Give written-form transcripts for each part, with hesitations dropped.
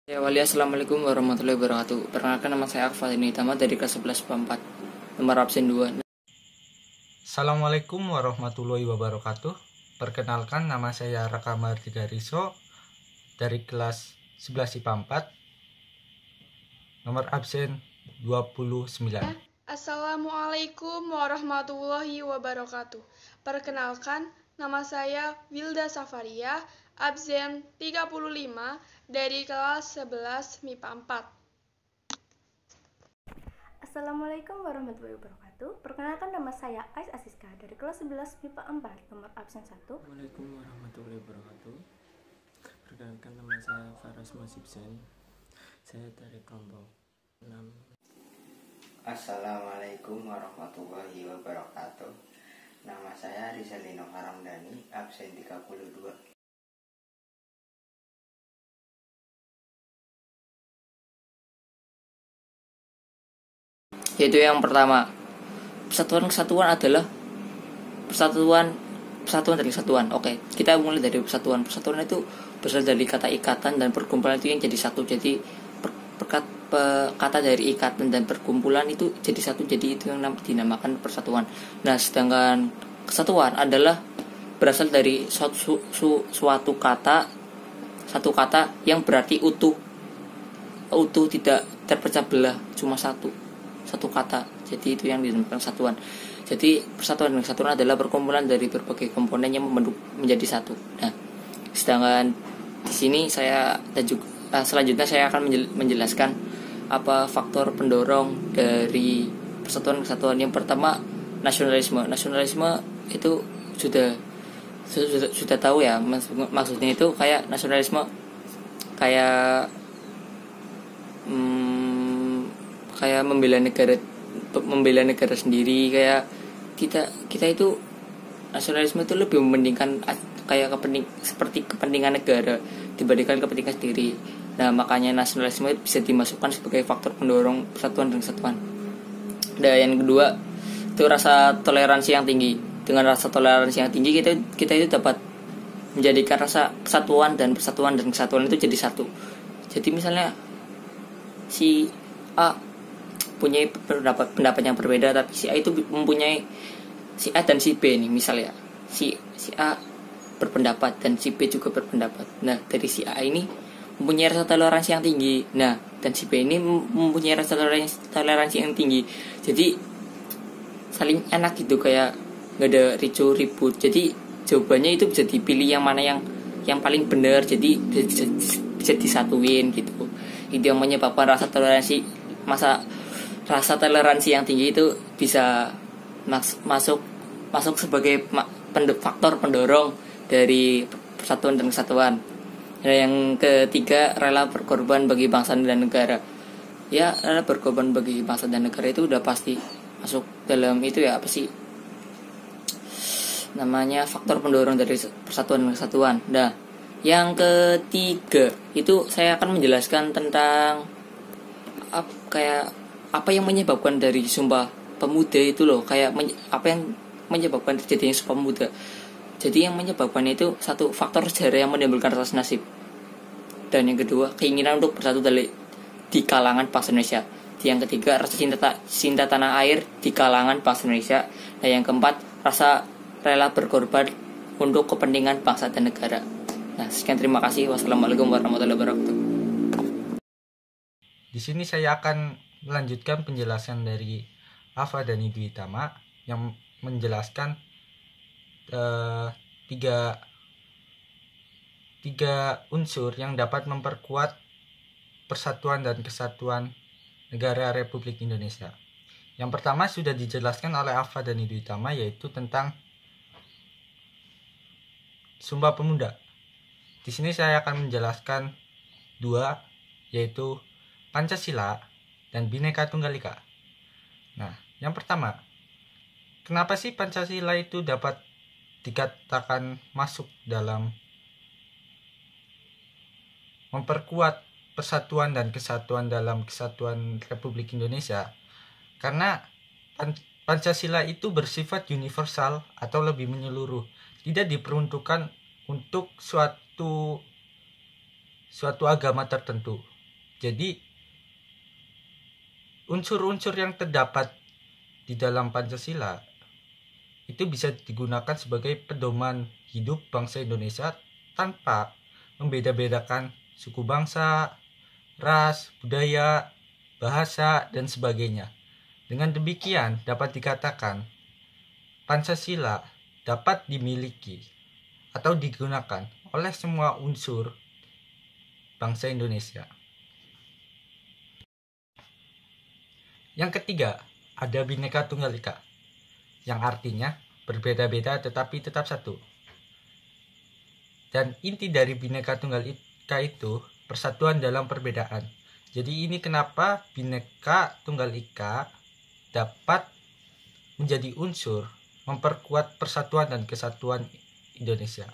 Ya wali, assalamualaikum warahmatullahi wabarakatuh. Perkenalkan, nama saya Akfal ini Tama dari kelas 11 4, nomor absen 2. Assalamualaikum warahmatullahi wabarakatuh. Perkenalkan, nama saya Raka Mardika Riso dari kelas 11 IPA 4, nomor absen 29. Assalamualaikum warahmatullahi wabarakatuh. Perkenalkan, nama saya Wilda Safaria, absen 35 dari kelas 11 MIPA 4. Assalamualaikum warahmatullahi wabarakatuh. Perkenalkan, nama saya Ais Asiska dari kelas 11 MIPA 4, nomor absen 1. Assalamualaikum warahmatullahi wabarakatuh. Perkenalkan, nama saya Faras Masibsen. Saya dari kelompok 6. Assalamualaikum warahmatullahi wabarakatuh. Nama saya Rizalino Karamdani, absen 32. Yaitu yang pertama, persatuan-kesatuan adalah persatuan dan kesatuan. Oke, kita mulai dari persatuan. Persatuan itu berasal dari kata ikatan, dan perkumpulan itu yang jadi satu. Jadi kata dari ikatan dan perkumpulan itu jadi satu, jadi itu yang dinamakan persatuan. Nah, sedangkan kesatuan adalah berasal dari suatu kata, satu kata yang berarti utuh, tidak terpecah belah, cuma satu kata. Jadi itu yang dinamakan kesatuan. Jadi persatuan dan kesatuan adalah perkumpulan dari berbagai komponen yang membentuk menjadi satu. Nah, sedangkan di sini selanjutnya saya akan menjelaskan apa faktor pendorong dari persatuan kesatuan. Yang pertama, nasionalisme. Nasionalisme itu sudah tahu ya, maksudnya itu kayak nasionalisme kayak membela negara sendiri. Kayak kita itu nasionalisme itu lebih mementingkan kayak seperti kepentingan negara dibandingkan kepentingan sendiri. Nah, makanya nasionalisme bisa dimasukkan sebagai faktor pendorong persatuan dan kesatuan. Dan yang kedua itu rasa toleransi yang tinggi. Dengan rasa toleransi yang tinggi kita itu dapat menjadikan rasa kesatuan dan persatuan dan kesatuan itu jadi satu. Jadi misalnya si A punya pendapat yang berbeda, tapi si A itu mempunyai, si A dan si B nih misalnya, si A berpendapat dan si B juga berpendapat. Nah, dari si A ini mempunyai rasa toleransi yang tinggi. Nah, dan si B ini mempunyai rasa toleransi yang tinggi. Jadi saling enak gitu, kayak nggak ada ricu ribut. Jadi jawabannya itu bisa dipilih yang mana yang paling benar. Jadi bisa disatuin gitu. Itu yang menyebabkan rasa toleransi yang tinggi itu bisa masuk sebagai faktor pendorong dari persatuan dan kesatuan. Nah, yang ketiga, rela berkorban bagi bangsa dan negara. Ya, rela berkorban bagi bangsa dan negara itu udah pasti masuk dalam itu ya, apa sih namanya, faktor pendorong dari persatuan dan kesatuan. Nah, yang ketiga itu saya akan menjelaskan tentang apa yang menyebabkan dari Sumpah Pemuda itu loh, kayak apa yang menyebabkan terjadinya Sumpah Pemuda. Jadi yang menyebabkan itu satu, faktor sejarah yang menimbulkan rasa nasib. Dan yang kedua, keinginan untuk bersatu di kalangan bangsa Indonesia. Yang ketiga, rasa cinta tanah air di kalangan bangsa Indonesia. Dan yang keempat, rasa rela berkorban untuk kepentingan bangsa dan negara. Nah, sekian, terima kasih. Wassalamualaikum warahmatullahi wabarakatuh. Di sini saya akan melanjutkan penjelasan dari Afa dan Dwi Tama yang menjelaskan tiga unsur yang dapat memperkuat persatuan dan kesatuan negara Republik Indonesia. Yang pertama sudah dijelaskan oleh Afa dan Dwi Tama, yaitu tentang Sumpah Pemuda. Di sini saya akan menjelaskan dua, yaitu Pancasila dan Bhinneka Tunggal Ika. Nah, yang pertama, kenapa sih Pancasila itu dapat dikatakan masuk dalam memperkuat persatuan dan kesatuan dalam kesatuan Republik Indonesia? Karena Pancasila itu bersifat universal atau lebih menyeluruh, tidak diperuntukkan untuk suatu agama tertentu. Jadi unsur-unsur yang terdapat di dalam Pancasila itu bisa digunakan sebagai pedoman hidup bangsa Indonesia tanpa membeda-bedakan suku bangsa, ras, budaya, bahasa, dan sebagainya. Dengan demikian dapat dikatakan Pancasila dapat dimiliki atau digunakan oleh semua unsur bangsa Indonesia. Yang ketiga, ada Bhinneka Tunggal Ika, yang artinya berbeda-beda tetapi tetap satu. Dan inti dari Bhinneka Tunggal Ika itu persatuan dalam perbedaan. Jadi ini kenapa Bhinneka Tunggal Ika dapat menjadi unsur memperkuat persatuan dan kesatuan Indonesia.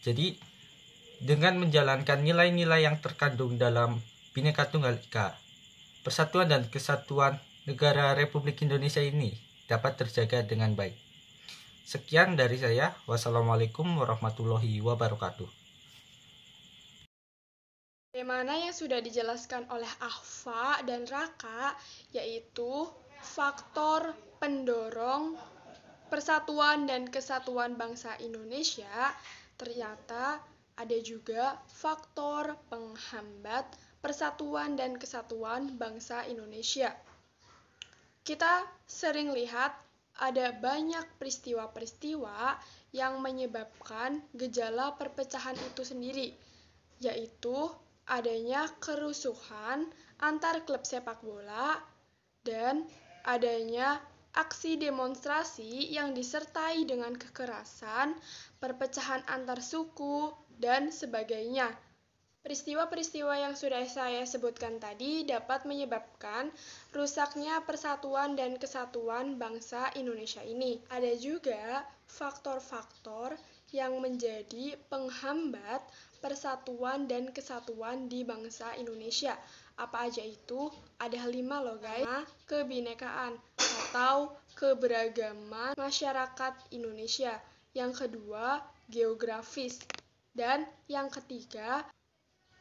Jadi dengan menjalankan nilai-nilai yang terkandung dalam Bhinneka Tunggal Ika, persatuan dan kesatuan negara Republik Indonesia ini dapat terjaga dengan baik. Sekian dari saya. Wassalamualaikum warahmatullahi wabarakatuh. Bagaimana yang sudah dijelaskan oleh Ahfa dan Raka, yaitu faktor pendorong persatuan dan kesatuan bangsa Indonesia, ternyata ada juga faktor penghambat persatuan dan kesatuan bangsa Indonesia. Kita sering lihat ada banyak peristiwa-peristiwa yang menyebabkan gejala perpecahan itu sendiri, yaitu adanya kerusuhan antar klub sepak bola dan adanya aksi demonstrasi yang disertai dengan kekerasan, perpecahan antar suku, dan sebagainya. Peristiwa-peristiwa yang sudah saya sebutkan tadi dapat menyebabkan rusaknya persatuan dan kesatuan bangsa Indonesia ini. Ada juga faktor-faktor yang menjadi penghambat persatuan dan kesatuan di bangsa Indonesia. Apa aja itu? Ada 5 loh guys. Kebinekaan atau keberagaman masyarakat Indonesia. Yang kedua, geografis. Dan yang ketiga,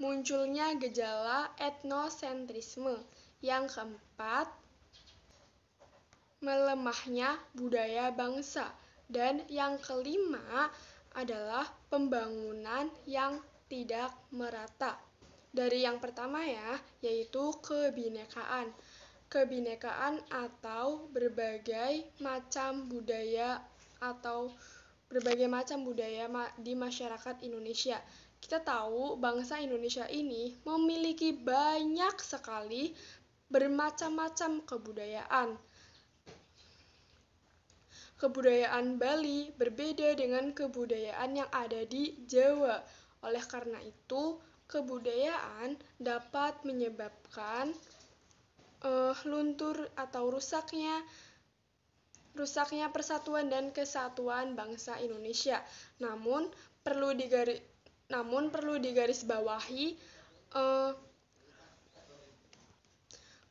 munculnya gejala etnosentrisme. Yang keempat, melemahnya budaya bangsa. Dan yang kelima adalah pembangunan yang tidak merata. Dari yang pertama ya, yaitu kebinekaan. Kebinekaan atau berbagai macam budaya di masyarakat Indonesia. Kita tahu bangsa Indonesia ini memiliki banyak sekali bermacam-macam kebudayaan. Kebudayaan Bali berbeda dengan kebudayaan yang ada di Jawa. Oleh karena itu, kebudayaan dapat menyebabkan luntur atau rusaknya persatuan dan kesatuan bangsa Indonesia. Namun perlu digarisbawahi,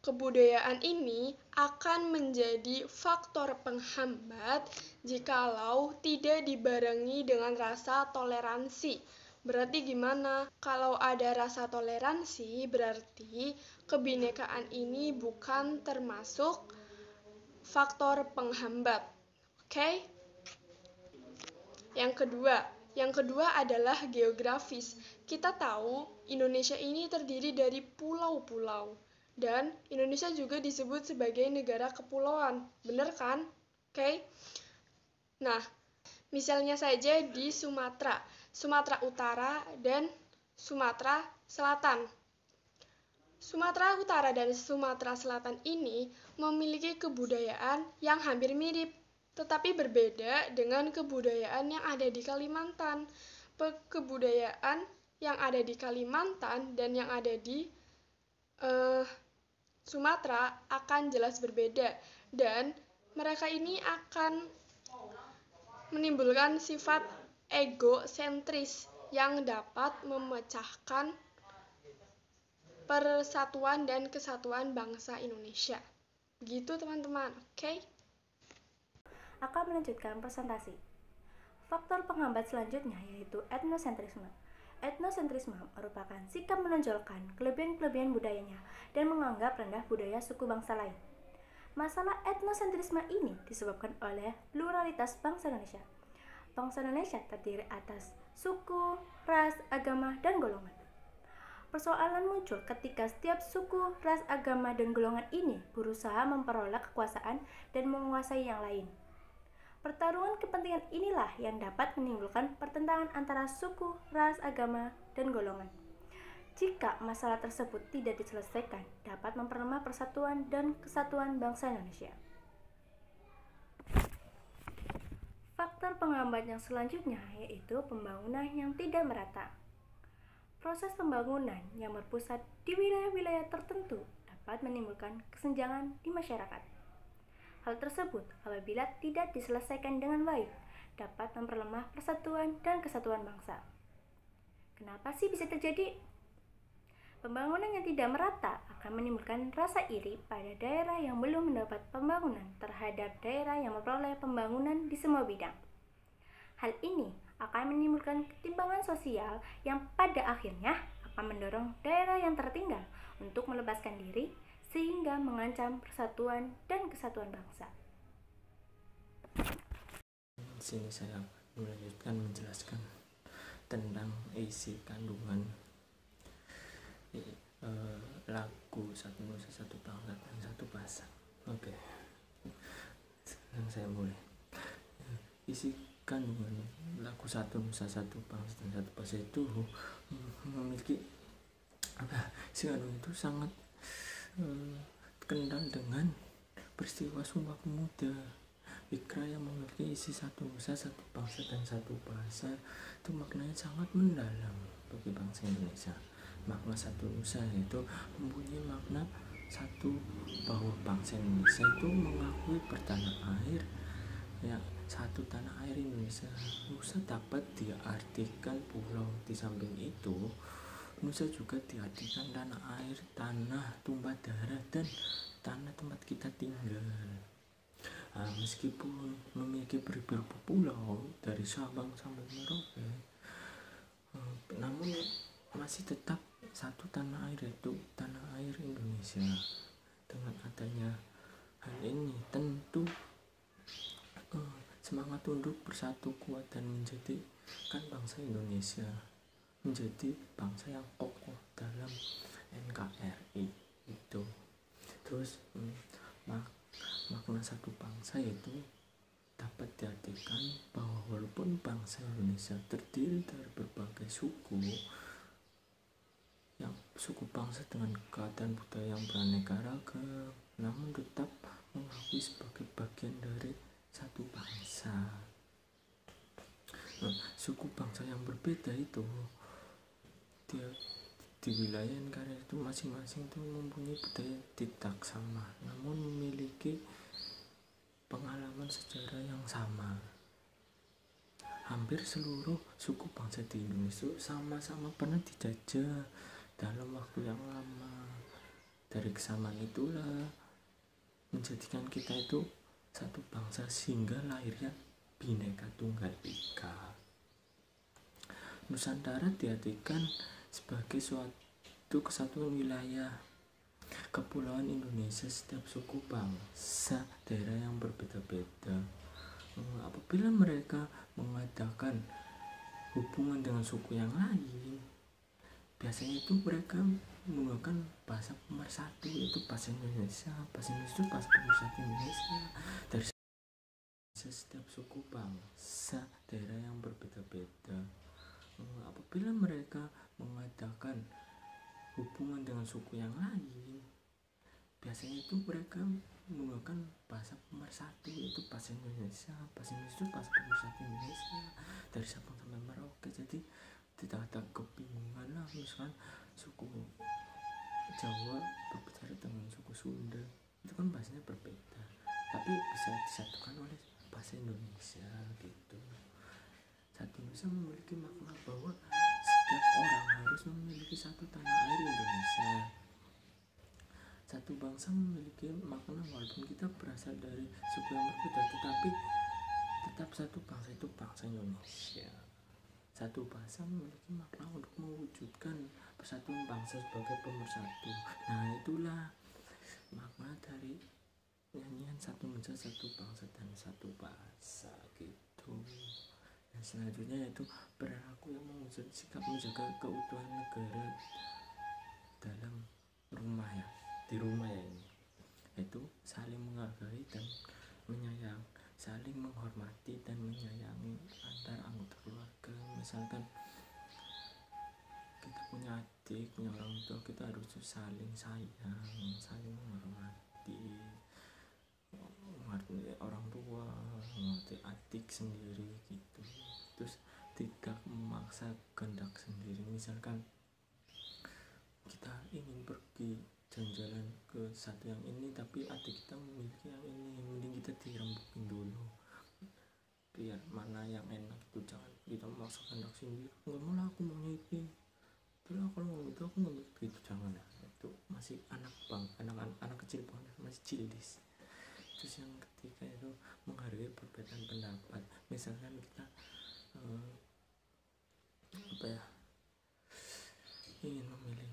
kebudayaan ini akan menjadi faktor penghambat jikalau tidak dibarengi dengan rasa toleransi. Berarti gimana? Kalau ada rasa toleransi, berarti kebinekaan ini bukan termasuk faktor penghambat. Oke? Yang kedua adalah geografis. Kita tahu Indonesia ini terdiri dari pulau-pulau. Dan Indonesia juga disebut sebagai negara kepulauan. Bener kan? Oke? Nah, misalnya saja di Sumatera Utara dan Sumatera Selatan. Sumatera Utara dan Sumatera Selatan ini memiliki kebudayaan yang hampir mirip, tetapi berbeda dengan kebudayaan yang ada di Kalimantan. Kebudayaan yang ada di Kalimantan dan yang ada di Sumatera akan jelas berbeda, dan mereka ini akan menimbulkan sifat egosentris yang dapat memecahkan persatuan dan kesatuan bangsa Indonesia. Begitu teman-teman, oke? Akan melanjutkan presentasi. Faktor penghambat selanjutnya yaitu etnosentrisme. etnosentrisme merupakan sikap menonjolkan kelebihan-kelebihan budayanya dan menganggap rendah budaya suku bangsa lain. Masalah etnosentrisme ini disebabkan oleh pluralitas bangsa Indonesia. Bangsa Indonesia terdiri atas suku, ras, agama, dan golongan. Persoalan muncul ketika setiap suku, ras, agama, dan golongan ini berusaha memperoleh kekuasaan dan menguasai yang lain. Pertarungan kepentingan inilah yang dapat menimbulkan pertentangan antara suku, ras, agama, dan golongan. Jika masalah tersebut tidak diselesaikan, dapat memperlemah persatuan dan kesatuan bangsa Indonesia. Faktor penghambat yang selanjutnya yaitu pembangunan yang tidak merata. Proses pembangunan yang berpusat di wilayah-wilayah tertentu dapat menimbulkan kesenjangan di masyarakat. Hal tersebut apabila tidak diselesaikan dengan baik dapat memperlemah persatuan dan kesatuan bangsa. Kenapa sih bisa terjadi? Pembangunan yang tidak merata akan menimbulkan rasa iri pada daerah yang belum mendapat pembangunan terhadap daerah yang memperoleh pembangunan di semua bidang. Hal ini akan menimbulkan ketimpangan sosial yang pada akhirnya akan mendorong daerah yang tertinggal untuk melepaskan diri sehingga mengancam persatuan dan kesatuan bangsa. Di sini saya melanjutkan menjelaskan tentang isi kandungan lagu Satu Nusa Satu Bangsa dan Satu Bahasa. Oke. Sekarang saya mulai. Isi kandungan lagu Satu Nusa Satu Bangsa dan Satu Bahasa itu memiliki isi kandungan itu sangat kental dengan peristiwa Sumpah Pemuda. Ikrar yang memiliki isi Satu Nusa Satu Bangsa dan Satu Bahasa itu maknanya sangat mendalam bagi bangsa Indonesia. Makna Satu Nusa itu mempunyai makna satu, bahwa bangsa Indonesia itu mengakui bertanah air, ya, satu tanah air Indonesia. Nusa dapat diartikan pulau. Di samping itu Nusa juga diartikan tanah air, tanah tumpah darah, dan tanah tempat kita tinggal. Meskipun memiliki beribu pulau dari Sabang sampai Merauke, namun masih tetap satu tanah air, yaitu tanah air Indonesia. Dengan adanya hal ini tentu semangat untuk bersatu kuat dan menjadikan bangsa Indonesia menjadi bangsa yang kokoh dalam NKRI itu. Terus makna satu bangsa itu dapat diartikan bahwa walaupun bangsa Indonesia terdiri dari berbagai suku bangsa dengan keadaan budaya yang beraneka ragam, namun tetap mengakui sebagai bagian dari satu bangsa. Suku bangsa yang berbeda itu di wilayah NKRI itu masing-masing itu mempunyai budaya tidak sama, namun memiliki pengalaman sejarah yang sama. Hampir seluruh suku bangsa di Indonesia sama-sama pernah dijajah dalam waktu yang lama. Dari kesamaan itulah menjadikan kita itu satu bangsa sehingga lahirnya Bhinneka Tunggal Ika. Nusantara diartikan sebagai suatu kesatuan wilayah kepulauan Indonesia. Setiap suku bangsa daerah yang berbeda-beda, apabila mereka mengadakan hubungan dengan suku yang lain, biasanya itu mereka menggunakan bahasa pemersatu, yaitu bahasa Indonesia. Bahasa Indonesia itu bahasa pemersatu Indonesia. Dari setiap suku bangsa daerah yang berbeda-beda, apabila mereka mengadakan hubungan dengan suku yang lain, biasanya itu mereka menggunakan bahasa pemersatu, yaitu bahasa Indonesia. Bahasa Indonesia itu bahasa pemersatu Indonesia dari Sabang sampai Merauke. Jadi tidak ada kebingungan lah, misalkan suku Jawa berbicara dengan suku Sunda, itu kan bahasanya berbeda, tapi bisa disatukan oleh bahasa Indonesia gitu. Satu Indonesia memiliki makna bahwa setiap orang harus memiliki satu tanah air Indonesia. Satu bangsa memiliki makna walaupun kita berasal dari suku yang berbeda, tetapi tetap satu bangsa, itu bangsa Indonesia. Satu bahasa memiliki makna untuk mewujudkan persatuan bangsa sebagai pemersatu. Nah, itulah makna dari nyanyian satu nusa, satu bangsa dan satu bahasa gitu. Yang selanjutnya yaitu perilaku yang mewujud sikap menjaga keutuhan negara dalam rumah ya, di rumah ya ini, yaitu saling menghargai dan menyayang, saling menghormati dan menyayangi antar anggota keluarga. Misalkan kita punya adik, punya orang tua, kita harus saling sayang, saling menghormati orang tua, mengerti adik sendiri gitu. Terus tidak memaksa kehendak sendiri. Misalkan kita ingin pergi jalan-jalan ke satu yang ini tapi adik kita memiliki yang ini, mending kita dirembukin dulu biar mana yang enak itu. Jangan kita memaksa kehendak sendiri, nggak mau lah, aku maunya ini, terus kalau mau itu aku nggak gitu, jangan ya. Itu masih anak kecil banget, masih childish. Terus yang ketiga itu menghargai perbedaan pendapat. Misalkan kita ingin memilih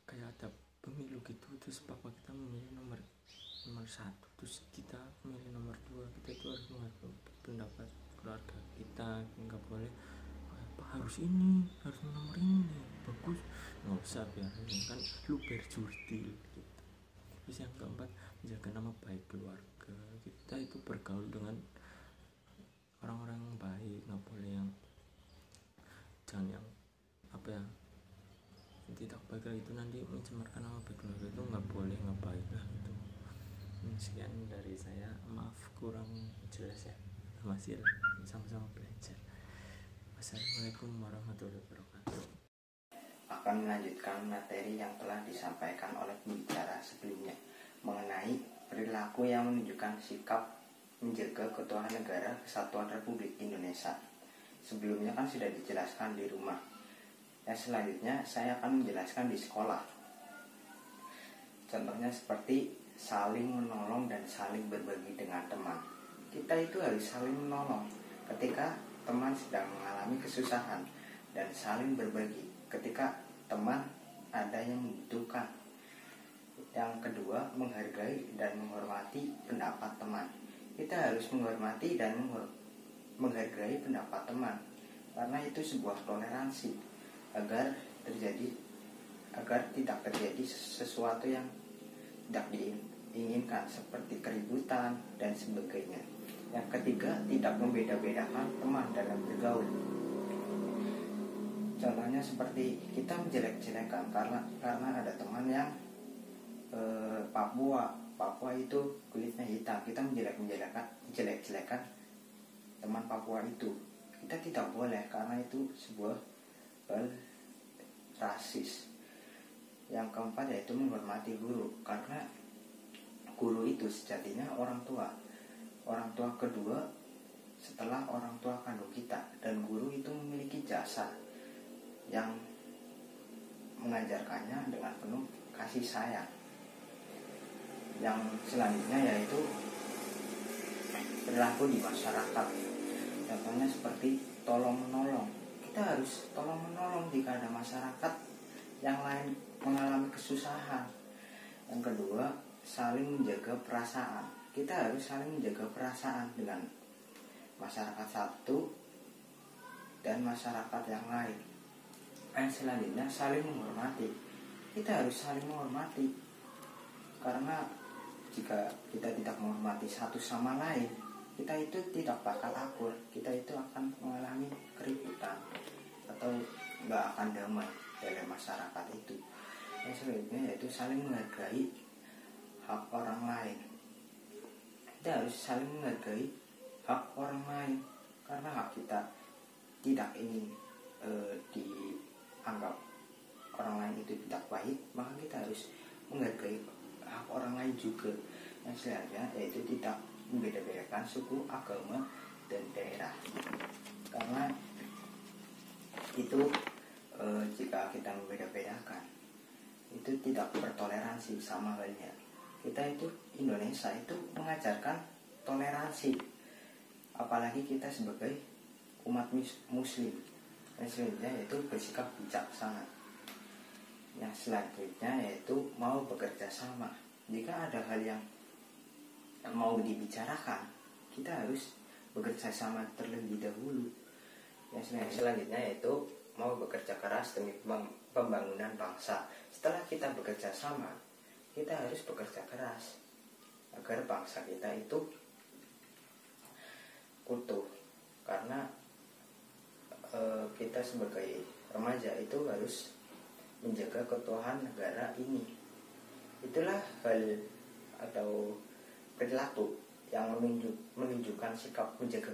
kayak ada pemilu gitu, terus papa kita memilih nomor satu, terus kita memilih nomor 2, kita itu harus menghargai pendapat keluarga kita. Nggak boleh harus ini, harus nomor ini bagus, nggak usah, biarin kan lu berjurdil gitu. Terus yang keempat, menjaga nama baik keluarga. Kita itu bergaul dengan orang-orang yang baik, nggak boleh yang jangan yang tidak baik itu, nanti mencemarkan nama baik keluarga, itu nggak boleh, nggak baik lah gitu. Sekian dari saya, maaf kurang jelas ya, masih sama-sama belajar. Wassalamualaikum warahmatullahi wabarakatuh. Akan melanjutkan materi yang telah disampaikan oleh pembicara sebelumnya mengenai perilaku yang menunjukkan sikap menjaga keutuhan negara kesatuan Republik Indonesia. Sebelumnya kan sudah dijelaskan di rumah. Yang selanjutnya saya akan menjelaskan di sekolah. Contohnya seperti saling menolong dan saling berbagi dengan teman. Kita itu harus saling menolong ketika teman sedang mengalami kesusahan, dan saling berbagi ketika teman ada yang membutuhkan. Yang kedua, menghargai dan menghormati pendapat teman. Kita harus menghormati dan menghargai pendapat teman, karena itu sebuah toleransi agar tidak terjadi sesuatu yang tidak diinginkan seperti keributan dan sebagainya. Yang ketiga, tidak membeda-bedakan teman dalam bergaul. Contohnya seperti kita menjelek-jelekan karena ada teman yang Papua itu kulitnya hitam, kita menjelek-jelekan teman Papua itu. Kita tidak boleh, karena itu sebuah rasis. Yang keempat yaitu menghormati guru, karena guru itu sejatinya orang tua kedua setelah orang tua kandung kita, dan guru itu memiliki jasa yang mengajarkannya dengan penuh kasih sayang. Yang selanjutnya yaitu perilaku di masyarakat. Contohnya seperti tolong menolong. Kita harus tolong menolong jika ada masyarakat yang lain mengalami kesusahan. Yang kedua, saling menjaga perasaan. Kita harus saling menjaga perasaan dengan masyarakat satu dan masyarakat yang lain. Yang selanjutnya, saling menghormati. Kita harus saling menghormati, karena jika kita tidak menghormati satu sama lain, kita itu tidak bakal akur. Kita itu akan mengalami keributan atau nggak akan damai dalam masyarakat itu. Yang selanjutnya yaitu saling menghargai hak orang lain. Kita harus saling menghargai hak orang lain, karena hak kita tidak ingin dianggap orang lain itu tidak baik, maka kita harus menghargai hak orang lain juga. Yang selanjutnya yaitu tidak membeda-bedakan suku, agama, dan daerah, karena itu jika kita membeda-bedakan itu tidak bertoleransi. Sama halnya kita itu Indonesia itu mengajarkan toleransi, apalagi kita sebagai umat muslim. Yang selanjutnya yaitu bersikap bijaksana. Yang selanjutnya yaitu mau bekerja sama. Jika ada hal yang mau dibicarakan, kita harus bekerja sama terlebih dahulu. Yang selanjutnya yaitu mau bekerja keras demi pembangunan bangsa. Setelah kita bekerja sama, kita harus bekerja keras agar bangsa kita itu utuh. Karena kita sebagai remaja itu harus menjaga keutuhan negara ini. Itulah hal atau perilaku yang menunjukkan sikap menjaga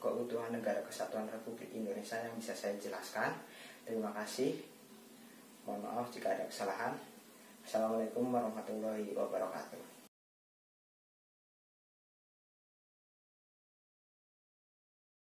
keutuhan negara kesatuan Republik Indonesia yang bisa saya jelaskan. Terima kasih. Mohon maaf jika ada kesalahan. Assalamualaikum warahmatullahi wabarakatuh.